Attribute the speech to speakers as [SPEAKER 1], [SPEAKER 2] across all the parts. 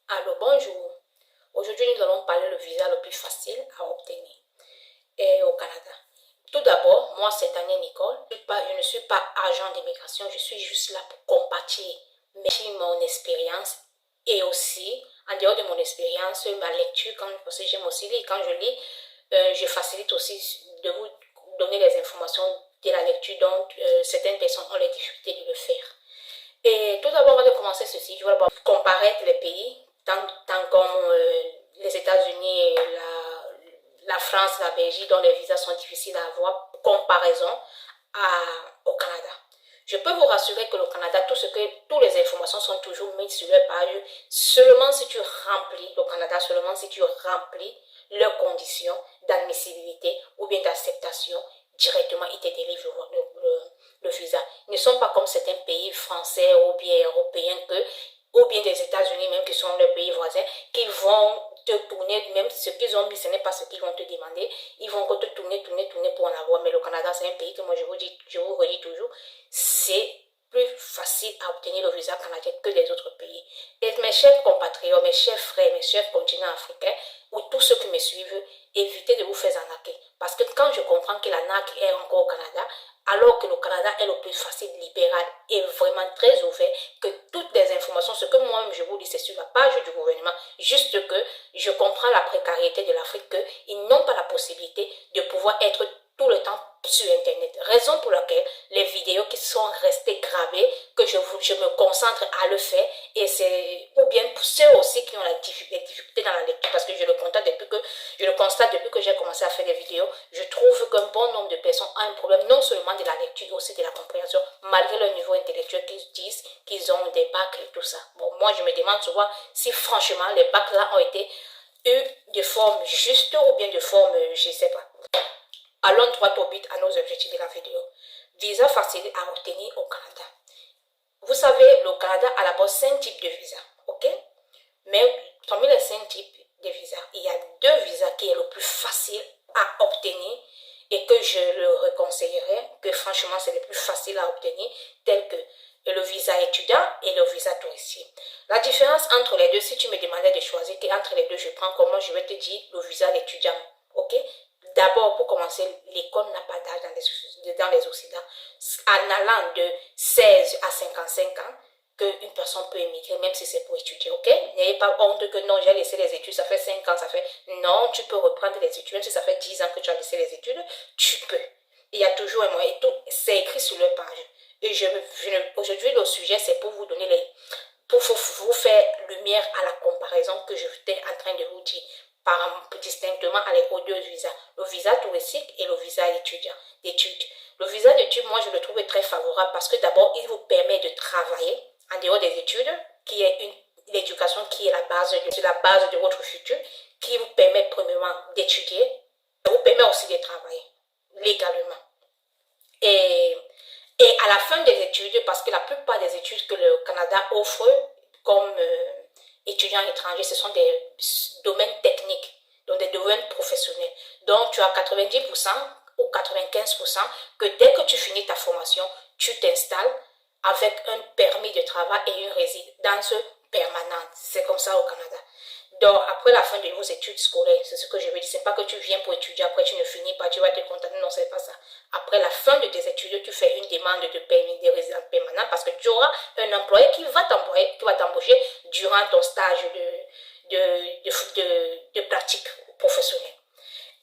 [SPEAKER 1] Alors bonjour, aujourd'hui nous allons parler le visa le plus facile à obtenir au Canada. Tout d'abord, moi c'est Daniel Nicole, je ne suis pas agent d'immigration, je suis juste là pour compartir mon expérience et aussi, en dehors de mon expérience, ma lecture, parce que j'aime aussi lire, quand je lis, je facilite aussi de vous donner les informations de la lecture dont certaines personnes ont les difficultés de le faire. Et tout d'abord, avant de commencer ceci, je vais d'abord comparer les pays, tant comme les États-Unis et la France, la Belgique, dont les visas sont difficiles à avoir, comparaison au Canada. Je peux vous rassurer que le Canada, toutes les informations sont toujours mises sur leur page, seulement si tu remplis, le Canada, seulement si tu remplis leurs conditions d'admissibilité ou bien d'acceptation, directement, ils te délivrent le visa. Ils ne sont pas comme certains pays français ou bien européens ou bien des États-Unis même qui sont leurs pays voisins, qui vont te tourner, même ce qu'ils ont mis, ce n'est pas ce qu'ils vont te demander, ils vont te tourner pour en avoir. Mais le Canada, c'est un pays que moi je vous redis toujours, c'est plus facile à obtenir le visa canadien que les autres pays. Et mes chers compatriotes, mes chers frères, mes chers continents africains, ou tous ceux qui me suivent, évitez de vous faire arnaquer. Parce que quand je comprends que l'arnaque est encore au Canada, alors que le Canada est le plus facile, libéral et vraiment très ouvert, que toutes les informations, ce que moi-même je vous dis, c'est sur la page du gouvernement, juste que je comprends la précarité de l'Afrique, qu'ils n'ont pas la possibilité de pouvoir être tout le temps sur Internet. Raison pour laquelle les vidéos qui sont restées gravées, que je me concentre à le faire, et c'est, ou bien pour ceux aussi qui ont les difficultés dans la lecture, parce que je le constate depuis que j'ai commencé à faire des vidéos, je trouve qu'un bon nombre de personnes ont un problème, non seulement de la lecture, aussi de la compréhension, malgré leur niveau intellectuel qu'ils disent qu'ils ont des bacs et tout ça. Bon, moi je me demande souvent si franchement les bacs là ont été eu de forme juste ou bien de forme, je ne sais pas. Allons droit au but à nos objectifs de la vidéo. Visa facile à obtenir au Canada. Vous savez, le Canada a d'abord 5 types de visas, ok? Mais parmi les 5 types de visas, il y a 2 visas qui est le plus facile à obtenir et que je le reconseillerais, que franchement c'est le plus facile à obtenir, tel que le visa étudiant et le visa touristique. La différence entre les deux, si tu me demandais de choisir entre les deux, je prends comment je vais te dire le visa d'étudiant, ok? D'abord, pour commencer, l'école n'a pas d'âge dans les Occidents. En allant de 16 à 55 ans, qu'une personne peut émigrer, même si c'est pour étudier, ok? N'ayez pas honte que non, j'ai laissé les études, ça fait 5 ans, ça fait... Non, tu peux reprendre les études, même si ça fait 10 ans que tu as laissé les études, tu peux. Il y a toujours un moyen, et tout, c'est écrit sur leur page. Et aujourd'hui, le sujet, c'est pour vous donner pour vous faire lumière à la comparaison que je suis en train de vous dire. Distinctement avec aux 2 visas, le visa touristique et le visa d'études. Le visa d'études, moi je le trouve très favorable parce que d'abord il vous permet de travailler en dehors des études, qui est l'éducation qui est la base de votre futur, qui vous permet premièrement d'étudier, ça vous permet aussi de travailler légalement. Et à la fin des études, parce que la plupart des études que le Canada offre comme étudiants étrangers, ce sont des domaines techniques, donc des domaines professionnels. Donc tu as 90% ou 95% que dès que tu finis ta formation, tu t'installes avec un permis de travail et une résidence permanente. C'est comme ça au Canada. Donc, après la fin de vos études scolaires, c'est ce que je veux dire, c'est pas que tu viens pour étudier, après tu ne finis pas, tu vas te contenter, non, c'est pas ça. Après la fin de tes études, tu fais une demande de permis de résidence permanente parce que tu auras un employé qui va t'embaucher durant ton stage de pratique professionnelle.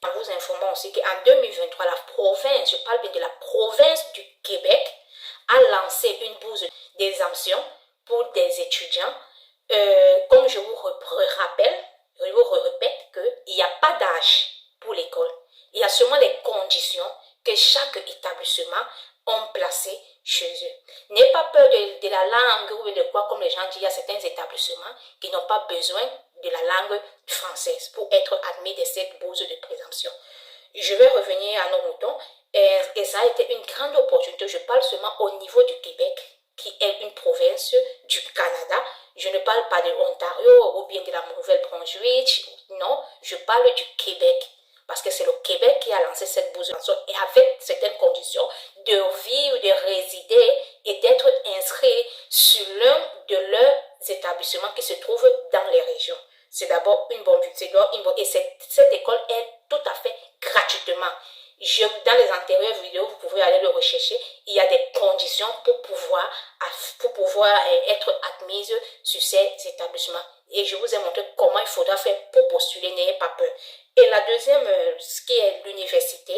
[SPEAKER 1] En vous informant aussi qu'en 2023, la province, je parle bien de la province du Québec, a lancé une bourse d'exemption pour des étudiants. Comme je vous rappelle, je vous répète qu'il n'y a pas d'âge pour l'école. Il y a seulement les conditions que chaque établissement ont placées chez eux. N'ayez pas peur de la langue ou de quoi, comme les gens disent, il y a certains établissements qui n'ont pas besoin de la langue française pour être admis de cette bourse de présomption. Je vais revenir à nos moutons et ça a été une grande opportunité. Je parle seulement au niveau du Québec, qui est une province du Canada. Je ne parle pas de l'Ontario ou bien de la Nouvelle-Brunswick. Non, je parle du Québec. Parce que c'est le Québec qui a lancé cette bourse et avec certaines conditions de vivre, de résider et d'être inscrit sur l'un de leurs établissements qui se trouvent dans les régions. religion. C'est d'abord une bonne et cette école est tout à fait gratuitement. Dans les antérieures vidéos, vous pouvez aller le rechercher. Il y a des conditions pour pouvoir être admise sur ces établissements. Et je vous ai montré comment il faudra faire pour postuler, n'ayez pas peur. Et la deuxième, ce qui est l'université,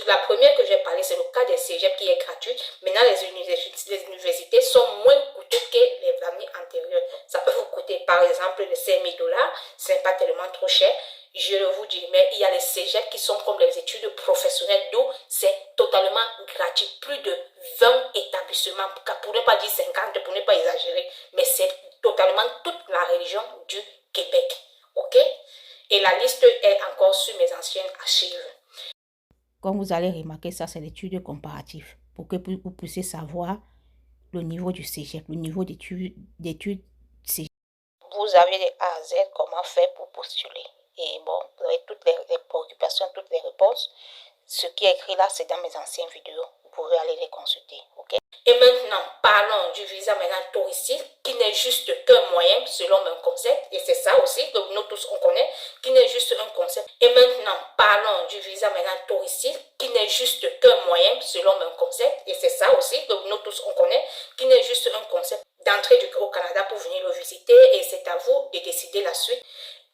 [SPEAKER 1] la première que j'ai parlé, c'est le cas des cégeps qui est gratuit. Maintenant, les universités sont moins coûteuses que les années antérieures. Ça peut vous coûter, par exemple, les 5 000 $. Ce n'est pas tellement trop cher. Je vous dis, mais il y a les cégeps qui sont comme les études professionnelles, d'où c'est totalement gratuit. Plus de 20 établissements, pour ne pas dire 50, pour ne pas exagérer, mais c'est totalement toute la région du Québec. Ok? Et la liste est encore sur mes anciennes archives.
[SPEAKER 2] Comme vous allez remarquer, ça c'est l'étude comparative pour que vous puissiez savoir le niveau du cégep, le niveau d'études cégep.
[SPEAKER 1] Vous avez de A à Z comment faire pour postuler. Et bon, vous avez toutes les préoccupations, toutes les réponses. Ce qui est écrit là, c'est dans mes anciennes vidéos. Vous pouvez aller les consulter. Ok? Et maintenant, parlons du visa maintenant touristique, qui n'est juste qu'un moyen selon mon concept. Et c'est ça aussi que nous tous on connaît, qui n'est juste un concept. Et maintenant, parlons du visa maintenant touristique, qui n'est juste qu'un moyen selon mon concept. Et c'est ça aussi que nous tous on connaît, qui n'est juste un concept d'entrer au Canada pour venir le visiter. Et c'est à vous de décider la suite.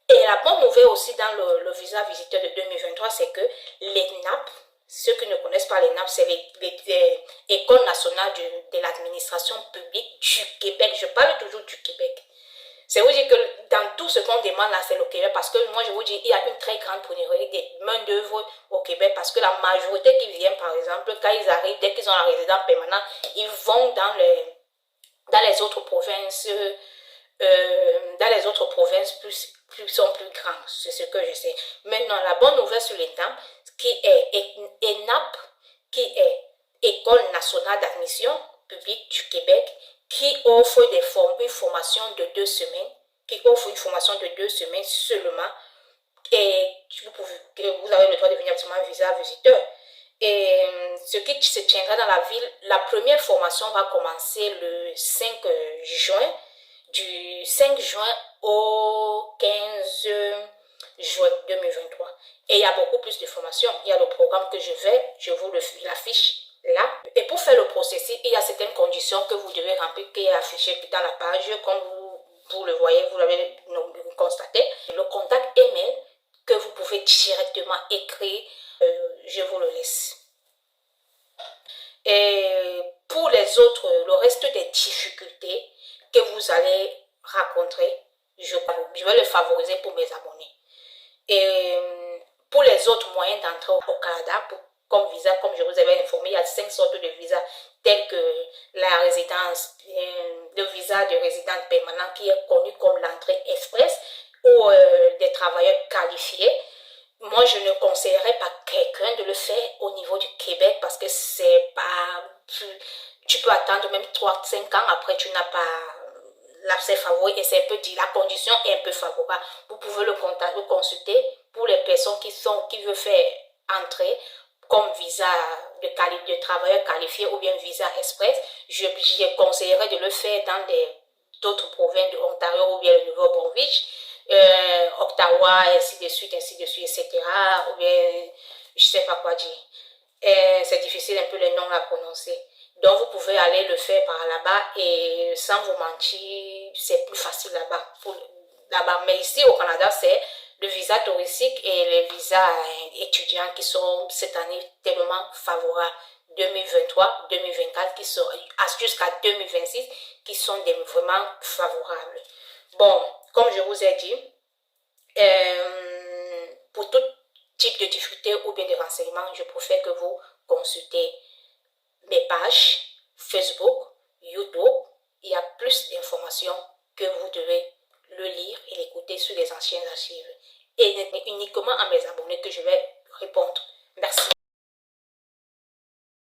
[SPEAKER 1] Et la bonne nouvelle aussi dans le visa visiteur de 2023, c'est que l'ENAP, ceux qui ne connaissent pas l'ENAP, c'est l'École nationale de l'administration publique du Québec. Je parle toujours du Québec. C'est vous dire que dans tout ce qu'on demande là, c'est le Québec. Parce que moi, je vous dis, il y a une très grande pénurie de main-d'œuvre au Québec. Parce que la majorité qui vient, par exemple, quand ils arrivent, dès qu'ils ont la résidence permanente, ils vont dans les autres provinces. Dans les autres provinces sont plus grands, c'est ce que je sais. Maintenant, la bonne nouvelle sur l'ENAP, qui est ENAP, qui est École nationale d'admission publique du Québec, qui offre une formation de 2 semaines, seulement, et vous avez le droit de venir sur un visa visiteur. Et ce qui se tiendra dans la ville, la première formation va commencer le 5 juin, du 5 juin au 15 juin 2023. Et il y a beaucoup plus de formations. Il y a le programme que je vous l'affiche là. Et pour faire le processus, il y a certaines conditions que vous devez remplir, qui est affiché dans la page, comme vous le voyez, vous l'avez constaté. Le contact email que vous pouvez directement écrire, je vous le laisse. Et pour les autres, le reste des difficultés que vous allez rencontrer, je vais le favoriser pour mes abonnés. Et pour les autres moyens d'entrer au Canada, comme visa, comme je vous avais informé, il y a 5 sortes de visas, tels que la résidence, le visa de résident permanent qui est connu comme l'entrée express, ou des travailleurs qualifiés. Moi, je ne conseillerais pas quelqu'un de le faire au niveau du Québec parce que c'est pas... Tu peux attendre même 3-5 ans, après tu n'as pas l'accès favori et c'est un peu dit, la condition est un peu favorable. Vous pouvez le consulter pour les personnes qui veulent faire entrer comme visa de travailleur qualifié ou bien visa express. Je conseillerais de le faire dans d'autres provinces de Ontario ou bien le Nouveau-Brunswick. Ottawa, ainsi de suite, etc. Ou bien, je sais pas quoi dire. C'est difficile un peu les noms à prononcer. Donc, vous pouvez aller le faire par là-bas et sans vous mentir, c'est plus facile là-bas. Mais ici, au Canada, c'est le visa touristique et les visas étudiants qui sont cette année tellement favorables. 2023, 2024, qui sont jusqu'à 2026, qui sont vraiment favorables. Bon, comme je vous ai dit, pour tout type de difficulté ou bien de renseignements, je préfère que vous consultez mes pages Facebook, YouTube. Il y a plus d'informations que vous devez le lire et l'écouter sur les anciennes archives. Et uniquement à mes abonnés que je vais répondre.